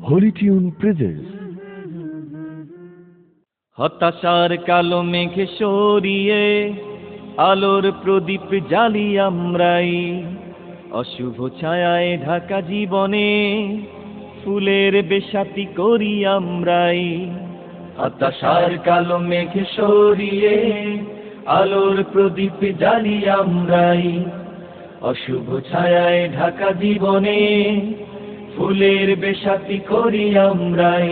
Holi tune presents. হতাশার কালো মেঘে সরিয়ে আলোর প্রদীপ জ্বালি আমরাই, অশুভ ছায়ায় ঢাকা জীবনে ফুলের বেশাতি করি আমরাই। হতাশার কালো মেঘে সরিয়ে আলোর প্রদীপ জ্বালি আমরাই, অশুভ ছায়ায় ঢাকা জীবনে ফুলের বেশাতি করি আমরাই।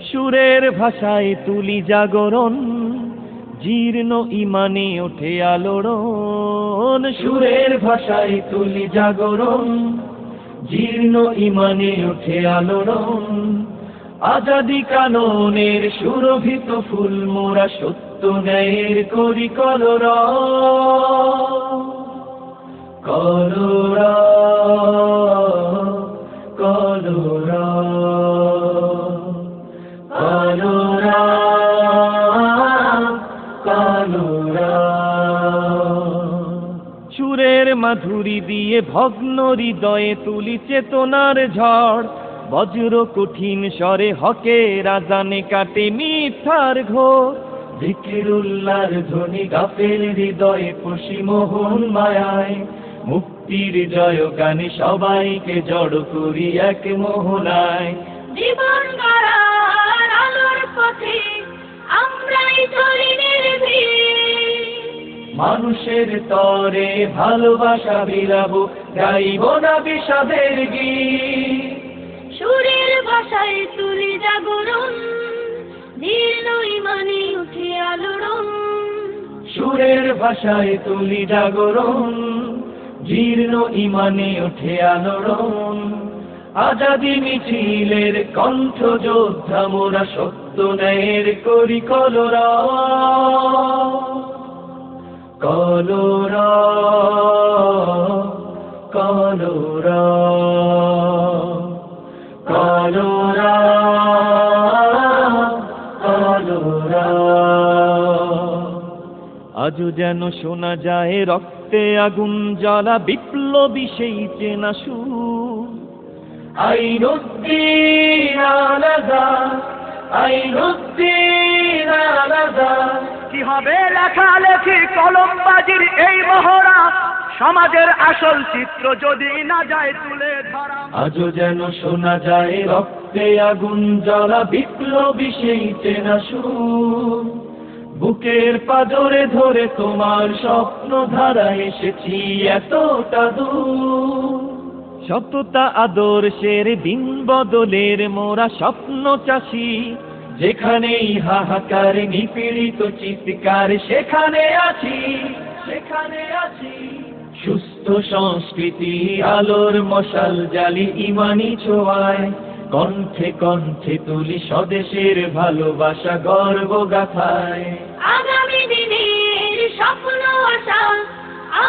সুরের ভাষায় তুলি জাগরণ, জীর্ণ ইমানে ওঠে আলোড়ন। সুরের ভাষায় তুলি জাগরণ, জীর্ণ ইমানে ওঠে আলোড়ন। আজাদি কাননের সুরভিত ফুল মোরা সত্য ন্যায়ের করি কলরব। কলরব কলরব কলরব কলরব। সুরের মাধুরী দিয়ে ভগ্ন হৃদয়ে তুলি চেতনার ঝড়, বজ্র কঠিন স্বরে হকের আজানে কাটে মিথ্যার ঘোর। জিকিরুল্লাহর ধ্বনি গাফেল হৃদয়ে খুশি মোহন মায়ায়, মুক্তির জয় গানে সবাইকে জড় করি এক মোহনায়। জীবন গড়ার আলোর পথে আমরাই চলি নির্ভীক, মানুষের তরে ভালোবাসা বিলাবো, গাইব না বিষাদের গীত। সুরের ভাষায় তুলি জাগরণ, জীর্ণ ইমানে উঠে আলোড়ন। সুরের ভাষায় তুলি জাগরণ, জীর্ণ ইমানে ওঠে আলোড়ন। আজাদি মিছিলের কণ্ঠ যোদ্ধা মোরা সত্য ন্যায়ের করি কলরব। কলরব কলরব কলরব কলরব। আজও যেন শোনা যায় রক্তে আগুন জ্বালা বিপ্লবী সেই চেনা সুর। আইনুদ্দিন আলাদা, আইনুদ্দিন আলাদা। কি হবে লেখালেখি কলমবাজির এই মহড়া, সমাজের আসল চিত্র যদি না যায় তুলে ধরা। আজও যেন শোনা যায় রক্তে আগুন জ্বালা বিপ্লবী সেই চেনা সুর। বুকের পাজরে ধরে তোমার স্বপ্ন ধারা এসেছি এতটা দূর। সততা আদর্শের দিন বদলের মোরা স্বপ্ন চাষি, যেখানেই হাহাকার নিপীড়িত চিৎকার সেখানে আছি, সেখানে আছি। সুস্থ সংস্কৃতি আলোর মশাল জ্বালি ইমানি ছোঁয়ায়, কণ্ঠে কণ্ঠে তুলি স্বদেশের ভালোবাসা গর্ব গাথায়। আগামী দিনের স্বপ্ন আশা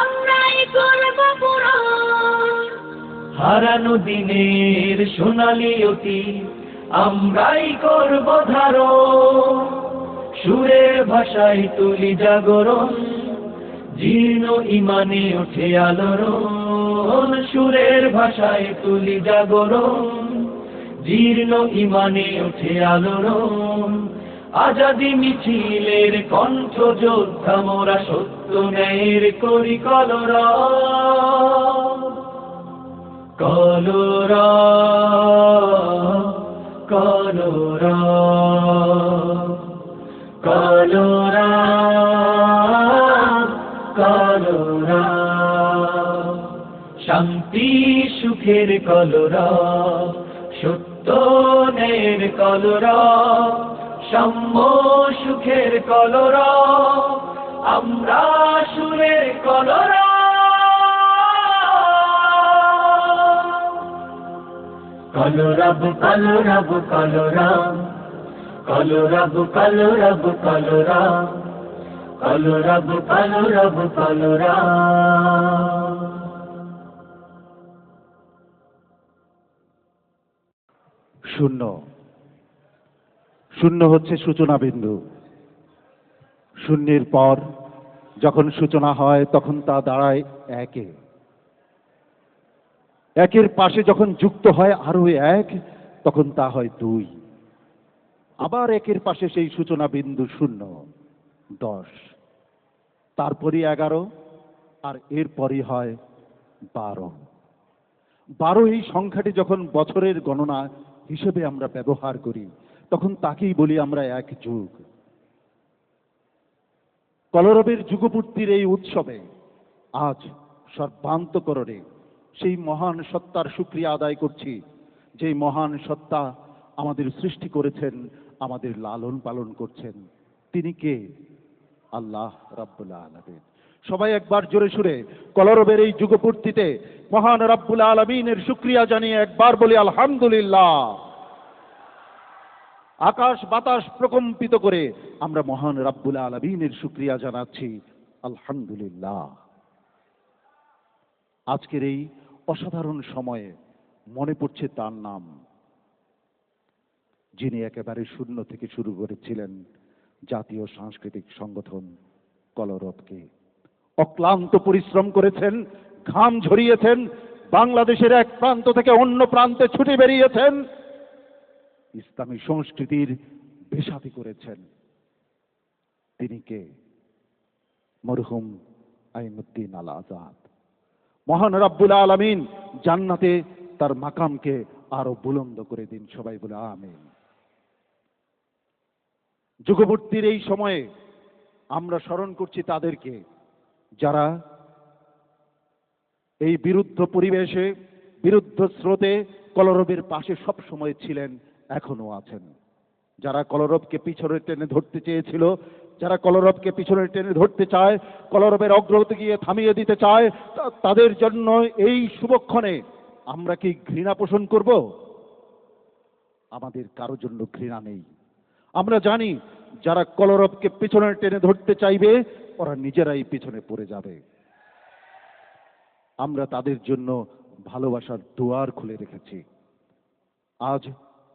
আমরাই করব পূরণ, হারানো দিনের সোনালি অতীত আমরাই করব ধারণ। সুরের ভাষায় তুলি জাগরণ, জীর্ণ ইমানে ওঠে আলোড়ন। সুরের ভাষায় তুলি জাগরণ, জীর্ণ ইমানে ওঠে আলোড়ন। আজাদি মিছিলের কণ্ঠ যোদ্ধা মোরা সত্য ন্যায়ের করি কলরব। কলরব কলরব কলরব কলরব। শান্তি সুখের কলরব, সত্য ন্যায়ের কলরব, সাম্য সুখের কলরব, আমরা সুরের কলরব। কলরব কলরব কলরব কলরব কলরব কলরব কলরব কলরব কলরব। শূন্য শূন্য হচ্ছে সূচনা বিন্দু। শূন্যের পর যখন সূচনা হয় তখন তা দাঁড়ায় একে। একের পাশে যখন যুক্ত হয় আরো এক, তখন তা হয় 2। আবার 1-এর পাশে সেই সূচনা বিন্দু 0, 10, তারপরই 11, আর এরপরই হয় 12। 12 এই সংখ্যাটি যখন বছরের গণনা হিসেবে আমরা ব্যবহার করি, তখন তাকেই বলি আমরা 1 যুগ। কলরবের যুগপূর্তির এই উৎসবে আজ সর্বান্তঃকরণে সেই মহান সত্তার শুকরিয়া আদায় করছি, যে মহান সত্তা আমাদের সৃষ্টি করেছেন, আমাদের লালন পালন করছেন। তিনি কে? আল্লাহ রাব্বুল আলামিন। সবাই একবার জোরে সুরে কলরবের এই যুগপূর্তিতে মহান রাব্বুল আলামিনের শুকরিয়া জানিয়ে একবার বলি আলহামদুলিল্লাহ। আকাশ বাতাস প্রকম্পিত করে আমরা মহান রাব্বুল আলামিনের শুকরিয়া জানাচ্ছি, আলহামদুলিল্লাহ। আজকের এই অসাধারণ সময়ে মনে পড়ছে তার নাম, যিনি একেবারে শূন্য থেকে শুরু করেছিলেন জাতীয় সাংস্কৃতিক সংগঠন কলরবকে। অক্লান্ত পরিশ্রম করেছেন, ঘাম ঝরিয়েছেন, বাংলাদেশের এক প্রান্ত থেকে অন্য প্রান্তে ছুটে বেরিয়েছেন, ইসলামী সংস্কৃতির বেসাতি করেছেন। তিনি কে? মরহুম আইনুদ্দিন আল আজাদ। মহান রাব্বুল আলামিন জান্নাতে তার মাকামকে আরো বুলন্দ করে দিন, সবাই বলে আমিন। যুগবর্তীর এই সময়ে আমরা স্মরণ করছি তাদেরকে, যারা এই বিরুদ্ধ পরিবেশে, বিরুদ্ধ স্রোতে কলরবের পাশে সব সময় ছিলেন, এখনো আছেন। যারা কলরবকে পিছনে টেনে ধরতে চেয়েছিল, যারা কলরবকে পিছনে টেনে ধরতে চায়, কলরবের অগ্রগতি গিয়ে থামিয়ে দিতে চায়, তাদের জন্য এই শুভক্ষণে আমরা কি ঘৃণা পোষণ করব? আমাদের কারো জন্য ঘৃণা নেই। আমরা জানি যারা কলরবকে পিছনে টেনে ধরতে চাইবে, ওরা নিজেরাই পিছনে পড়ে যাবে। আমরা তাদের জন্য ভালোবাসার দুয়ার খুলে রেখেছি। আজ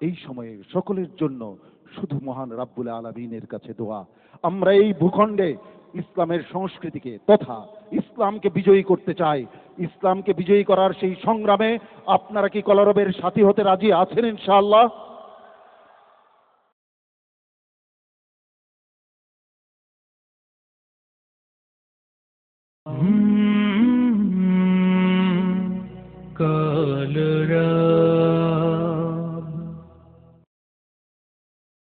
এই সময়ে সকলের জন্য শুধু মহান রাব্বুল আলামিনের কাছে দোয়া। আমরা এই ভূখণ্ডে ইসলামের সংস্কৃতিকে তথা ইসলামকে বিজয়ী করতে চাই। ইসলামকে বিজয়ী করার সেই সংগ্রামে আপনারা কি কলরবের সাথী হতে রাজি আছেন ইনশাআল্লাহ? Hmm.